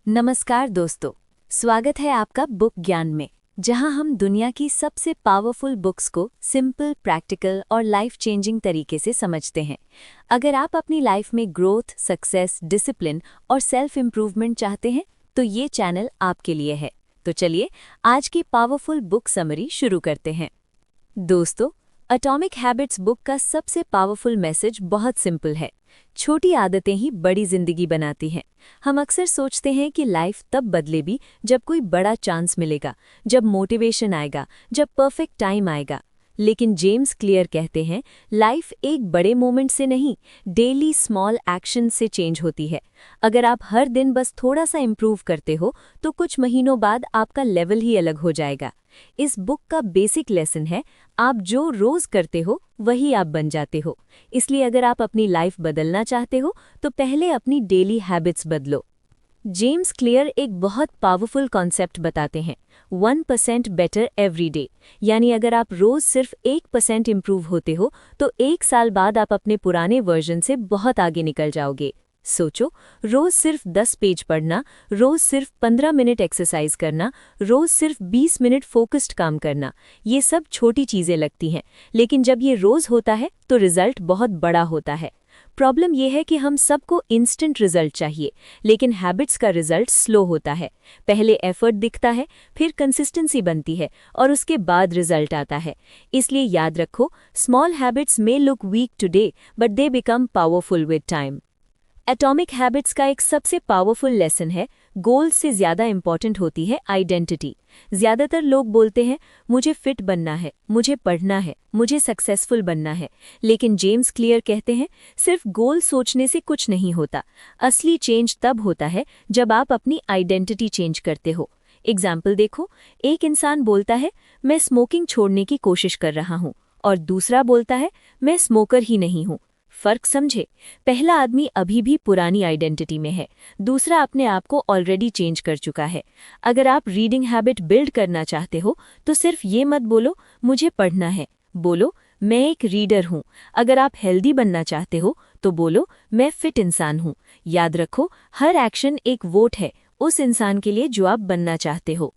नमस्कार दोस्तों, स्वागत है आपका बुक ज्ञान में, जहां हम दुनिया की सबसे पावरफुल बुक्स को सिंपल, प्रैक्टिकल और लाइफ चेंजिंग तरीके से समझते हैं। अगर आप अपनी लाइफ में ग्रोथ, सक्सेस, डिसिप्लिन और सेल्फ इम्प्रूवमेंट चाहते हैं, तो ये चैनल आपके लिए है। तो चलिए आज की पावरफुल बुक समरी शुरू करते हैं। दोस्तों, एटॉमिक हैबिट्स बुक का सबसे पावरफुल मैसेज बहुत सिंपल है। छोटी आदतें ही बड़ी जिंदगी बनाती हैं। हम अक्सर सोचते हैं कि लाइफ तब बदलेगी जब कोई बड़ा चांस मिलेगा, जब मोटिवेशन आएगा, जब परफेक्ट टाइम आएगा। लेकिन जेम्स क्लियर कहते हैं, लाइफ एक बड़े मोमेंट से नहीं, डेली स्मॉल एक्शन से चेंज होती है। अगर आप हर दिन बस थोड़ा सा इम्प्रूव करते हो, तो कुछ महीनों बाद आपका लेवल ही अलग हो जाएगा। इस बुक का बेसिक लेसन है, आप जो रोज करते हो वही आप बन जाते हो। इसलिए अगर आप अपनी लाइफ बदलना चाहते हो, तो पहले अपनी डेली हैबिट्स बदलो। जेम्स क्लियर एक बहुत पावरफुल कॉन्सेप्ट बताते हैं, 1% बेटर एवरी डे। यानी अगर आप रोज सिर्फ 1% इम्प्रूव होते हो, तो 1 साल बाद आप अपने पुराने वर्जन से बहुत आगे निकल जाओगे। सोचो, रोज सिर्फ 10 पेज पढ़ना, रोज सिर्फ 15 मिनट एक्सरसाइज करना, रोज सिर्फ 20 मिनट फोकस्ड काम करना, ये सब छोटी चीजें लगती हैं, लेकिन जब ये रोज होता है तो रिजल्ट बहुत बड़ा होता है। प्रॉब्लम यह है कि हम सबको इंस्टेंट रिजल्ट चाहिए, लेकिन हैबिट्स का रिजल्ट स्लो होता है। पहले एफर्ट दिखता है, फिर कंसिस्टेंसी बनती है और उसके बाद रिजल्ट आता है। इसलिए याद रखो, small habits may look weak today, but they become powerful with time. Atomic habits का एक सबसे पावरफुल लेसन है, गोल से ज़्यादा इंपॉर्टेंट होती है आइडेंटिटी। ज़्यादातर लोग बोलते हैं, मुझे फिट बनना है, मुझे पढ़ना है, मुझे सक्सेसफुल बनना है। लेकिन जेम्स क्लियर कहते हैं, सिर्फ गोल सोचने से कुछ नहीं होता। असली चेंज तब होता है जब आप अपनी आइडेंटिटी चेंज करते हो। एग्जाम्पल देखो, एक इंसान बोलता है, मैं स्मोकिंग छोड़ने की कोशिश कर रहा हूँ, और दूसरा बोलता है, मैं स्मोकर ही नहीं हूँ। फर्क समझे? पहला आदमी अभी भी पुरानी आइडेंटिटी में है, दूसरा अपने आप को ऑलरेडी चेंज कर चुका है। अगर आप रीडिंग हैबिट बिल्ड करना चाहते हो, तो सिर्फ ये मत बोलो, मुझे पढ़ना है, बोलो, मैं एक रीडर हूँ। अगर आप हेल्दी बनना चाहते हो, तो बोलो, मैं फिट इंसान हूँ। याद रखो, हर एक्शन एक वोट है उस इंसान के लिए जो आप बनना चाहते हो।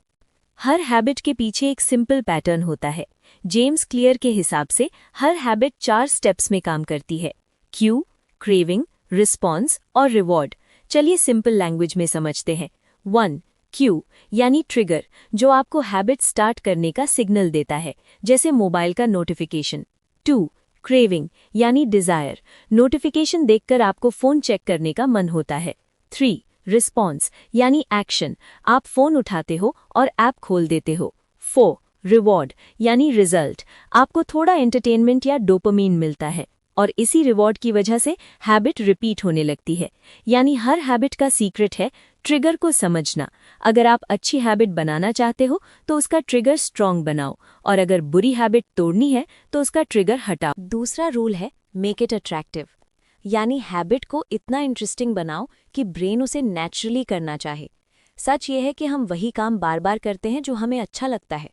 हर हैबिट के पीछे एक सिंपल पैटर्न होता है। जेम्स क्लियर के हिसाब से हर हैबिट 4 स्टेप्स में काम करती है: क्यू, क्रेविंग, रिस्पॉन्स और रिवॉर्ड। चलिए सिंपल लैंग्वेज में समझते हैं। 1. क्यू यानी ट्रिगर, जो आपको हैबिट स्टार्ट करने का सिग्नल देता है, जैसे मोबाइल का नोटिफिकेशन। 2. क्रेविंग यानी डिजायर, नोटिफिकेशन देखकर आपको फोन चेक करने का मन होता है। 3. रिस्पॉन्स यानी एक्शन, आप फोन उठाते हो और ऐप खोल देते हो। 4. रिवॉर्ड यानी रिजल्ट, आपको थोड़ा एंटरटेनमेंट या डोपामीन मिलता है, और इसी रिवॉर्ड की वजह से हैबिट रिपीट होने लगती है। यानी हर हैबिट का सीक्रेट है ट्रिगर को समझना। अगर आप अच्छी हैबिट बनाना चाहते हो, तो उसका ट्रिगर स्ट्रॉन्ग बनाओ, और अगर बुरी हैबिट तोड़नी है, तो उसका ट्रिगर हटाओ। दूसरा रूल है, मेक इट अट्रैक्टिव। यानी हैबिट को इतना इंटरेस्टिंग बनाओ कि ब्रेन उसे नेचुरली करना चाहे। सच ये है कि हम वही काम बार बार करते हैं जो हमें अच्छा लगता है।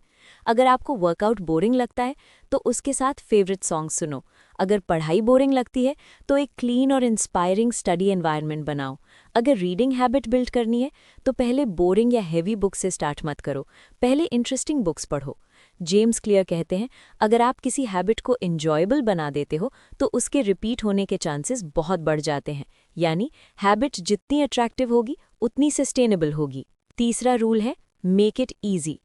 अगर आपको वर्कआउट बोरिंग लगता है, तो उसके साथ फेवरेट सॉन्ग सुनो। अगर पढ़ाई बोरिंग लगती है, तो एक क्लीन और इंस्पायरिंग स्टडी एनवायरनमेंट बनाओ। अगर रीडिंग हैबिट बिल्ड करनी है, तो पहले बोरिंग या हेवी बुक से स्टार्ट मत करो, पहले इंटरेस्टिंग बुक्स पढ़ो। जेम्स क्लियर कहते हैं, अगर आप किसी हैबिट को एंजॉयबल बना देते हो, तो उसके रिपीट होने के चांसेस बहुत बढ़ जाते हैं। यानी हैबिट जितनी अट्रैक्टिव होगी, उतनी सस्टेनेबल होगी। तीसरा रूल है, मेक इट ईजी।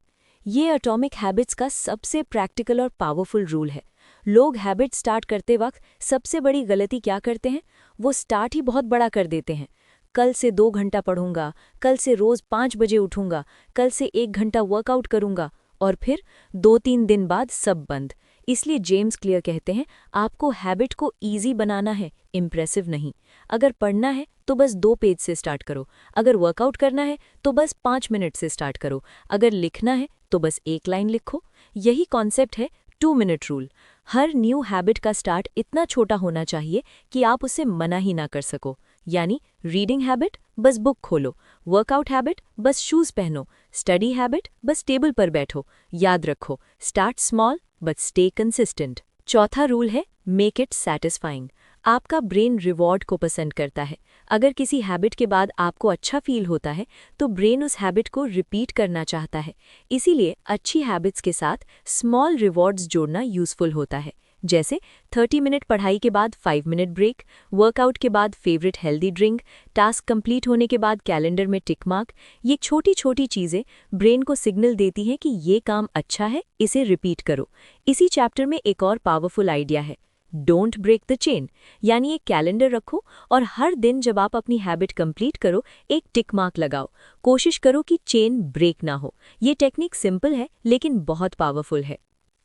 ये एटॉमिक हैबिट्स का सबसे प्रैक्टिकल और पावरफुल रूल है। लोग हैबिट स्टार्ट करते वक्त सबसे बड़ी गलती क्या करते हैं? वो स्टार्ट ही बहुत बड़ा कर देते हैं। कल से 2 घंटा पढ़ूंगा, कल से रोज 5 बजे उठूंगा, कल से 1 घंटा वर्कआउट करूंगा, और फिर 2-3 दिन बाद सब बंद। इसलिए जेम्स क्लियर कहते हैं, आपको हैबिट को ईजी बनाना है, इम्प्रेसिव नहीं। अगर पढ़ना है तो बस 2 पेज से स्टार्ट करो, अगर वर्कआउट करना है तो बस 5 मिनट से स्टार्ट करो, अगर लिखना है तो बस 1 लाइन लिखो। यही कॉन्सेप्ट है 2 मिनट रूल। हर न्यू हैबिट का स्टार्ट इतना छोटा होना चाहिए कि आप उसे मना ही ना कर सको। यानी रीडिंग हैबिट, बस बुक खोलो; वर्कआउट हैबिट, बस शूज पहनो; स्टडी हैबिट, बस टेबल पर बैठो। याद रखो, start small but stay consistent. चौथा रूल है, मेक इट सैटिस्फाइंग। आपका ब्रेन रिवॉर्ड को पसंद करता है। अगर किसी हैबिट के बाद आपको अच्छा फील होता है तो ब्रेन उस हैबिट को रिपीट करना चाहता है। इसीलिए अच्छी हैबिट्स के साथ स्मॉल रिवॉर्ड्स जोड़ना यूज़फुल होता है, जैसे 30 मिनट पढ़ाई के बाद 5 मिनट ब्रेक, वर्कआउट के बाद favourite healthy drink, task complete होने के बाद कैलेंडर में टिक मार्क। ये छोटी छोटी चीज़ें ब्रेन को सिग्नल देती हैं कि ये काम अच्छा है, इसे रिपीट करो। इसी चैप्टर में एक और पावरफुल आइडिया है, डोंट ब्रेक द चेन, यानी एक कैलेंडर रखो और हर दिन जब आप अपनी हैबिट कंप्लीट करो एक टिक मार्क लगाओ। कोशिश करो कि चेन ब्रेक ना हो। ये टेक्निक सिंपल है लेकिन बहुत पावरफुल है।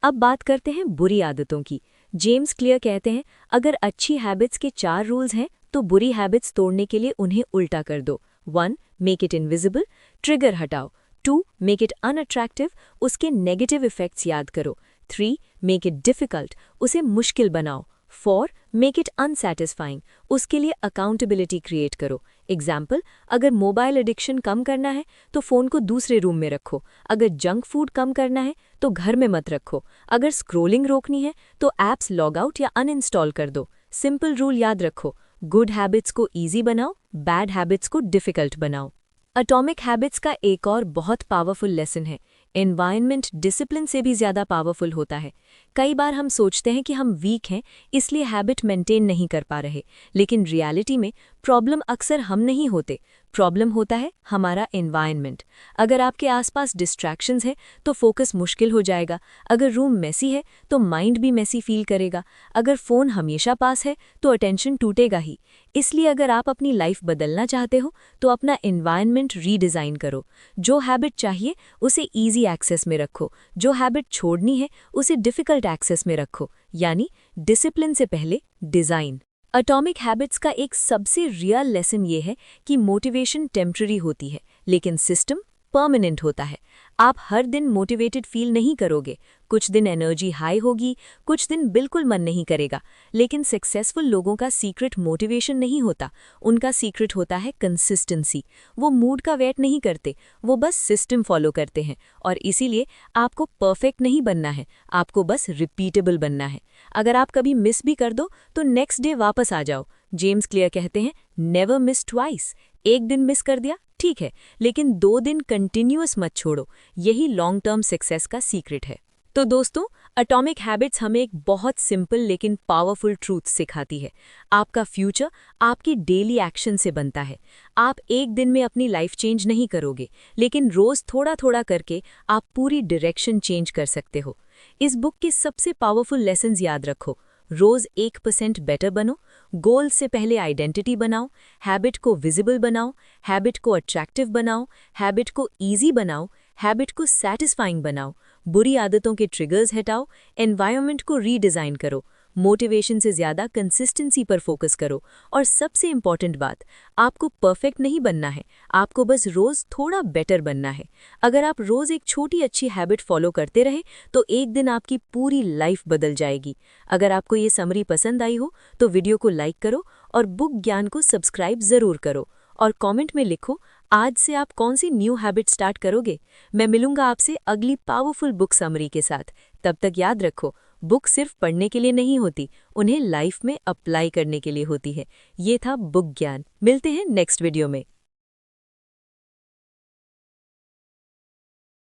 अब बात करते हैं बुरी आदतों की। जेम्स क्लियर कहते हैं, अगर अच्छी हैबिट्स के 4 रूल्स हैं तो बुरी हैबिट्स तोड़ने के लिए उन्हें उल्टा कर दो। 1. मेक इट इनविजिबल, ट्रिगर हटाओ। 2. मेक इट अनअट्रैक्टिव, उसके नेगेटिव इफेक्ट्स याद करो। 3. मेक इट डिफिकल्ट, उसे मुश्किल बनाओ। 4. मेक इट अनसैटिस्फाइंग, उसके लिए अकाउंटेबिलिटी क्रिएट करो। एग्जाम्पल, अगर मोबाइल एडिक्शन कम करना है तो फ़ोन को दूसरे रूम में रखो। अगर जंक फूड कम करना है तो घर में मत रखो। अगर स्क्रोलिंग रोकनी है तो ऐप्स लॉग आउट या अनइंस्टॉल कर दो। सिंपल रूल याद रखो, गुड हैबिट्स को ईजी बनाओ, बैड हैबिट्स को डिफिकल्ट बनाओ। एटॉमिक हैबिट्स का एक और बहुत पावरफुल लेसन है, एनवायरनमेंट डिसिप्लिन से भी ज़्यादा पावरफुल होता है। कई बार हम सोचते हैं कि हम वीक हैं इसलिए हैबिट मेंटेन नहीं कर पा रहे, लेकिन रियलिटी में प्रॉब्लम अक्सर हम नहीं होते, प्रॉब्लम होता है हमारा एनवायरनमेंट। अगर आपके आसपास डिस्ट्रैक्शंस हैं तो फोकस मुश्किल हो जाएगा। अगर रूम मेसी है तो माइंड भी मेसी फील करेगा। अगर फ़ोन हमेशा पास है तो अटेंशन टूटेगा ही। इसलिए अगर आप अपनी लाइफ बदलना चाहते हो तो अपना एनवायरनमेंट रीडिज़ाइन करो। जो हैबिट चाहिए उसे ईजी एक्सेस में रखो, जो हैबिट छोड़नी है उसे डिफ़िकल्ट एक्सेस में रखो, यानी डिसिप्लिन से पहले डिज़ाइन। एटॉमिक हैबिट्स का एक सबसे रियल लेसन ये है कि मोटिवेशन टेम्पररी होती है लेकिन सिस्टम परमानेंट होता है। आप हर दिन मोटिवेटेड फील नहीं करोगे, कुछ दिन एनर्जी हाई होगी, कुछ दिन बिल्कुल मन नहीं करेगा। लेकिन सक्सेसफुल लोगों का सीक्रेट मोटिवेशन नहीं होता, उनका सीक्रेट होता है कंसिस्टेंसी। वो मूड का वेट नहीं करते, वो बस सिस्टम फॉलो करते हैं। और इसीलिए आपको परफेक्ट नहीं बनना है, आपको बस रिपीटेबल बनना है। अगर आप कभी मिस भी कर दो तो नेक्स्ट डे वापस आ जाओ। जेम्स क्लियर कहते हैं, नेवर मिस ट्वाइस। एक दिन मिस कर दिया ठीक है, लेकिन 2 दिन कंटिन्यूअस मत छोड़ो। यही लॉन्ग टर्म सक्सेस का सीक्रेट है। तो दोस्तों, एटॉमिक हैबिट्स हमें एक बहुत सिंपल लेकिन पावरफुल ट्रूथ सिखाती है। आपका फ्यूचर आपकी डेली एक्शन से बनता है। आप एक दिन में अपनी लाइफ चेंज नहीं करोगे, लेकिन रोज थोड़ा थोड़ा करके आप पूरी डायरेक्शन चेंज कर सकते हो। इस बुक के सबसे पावरफुल लेसन्स याद रखो। रोज 1% बेटर बनो, गोल से पहले आइडेंटिटी बनाओ, हैबिट को विजिबल बनाओ, हैबिट को अट्रैक्टिव बनाओ, हैबिट को ईजी बनाओ, हैबिट को सैटिस्फाइंग बनाओ, बुरी आदतों के ट्रिगर्स हटाओ, एनवायरनमेंट को रीडिज़ाइन करो, मोटिवेशन से ज़्यादा कंसिस्टेंसी पर फोकस करो। और सबसे इम्पॉर्टेंट बात, आपको परफेक्ट नहीं बनना है, आपको बस रोज़ थोड़ा बेटर बनना है। अगर आप रोज़ एक छोटी अच्छी हैबिट फॉलो करते रहे तो एक दिन आपकी पूरी लाइफ बदल जाएगी। अगर आपको ये समरी पसंद आई हो तो वीडियो को लाइक करो और बुक ज्ञान को सब्सक्राइब ज़रूर करो। और कमेंट में लिखो आज से आप कौन सी न्यू हैबिट स्टार्ट करोगे। मैं मिलूंगा आपसे अगली पावरफुल बुक समरी के साथ। तब तक याद रखो, बुक सिर्फ पढ़ने के लिए नहीं होती, उन्हें लाइफ में अप्लाई करने के लिए होती है। ये था बुक ज्ञान। मिलते हैं नेक्स्ट वीडियो में।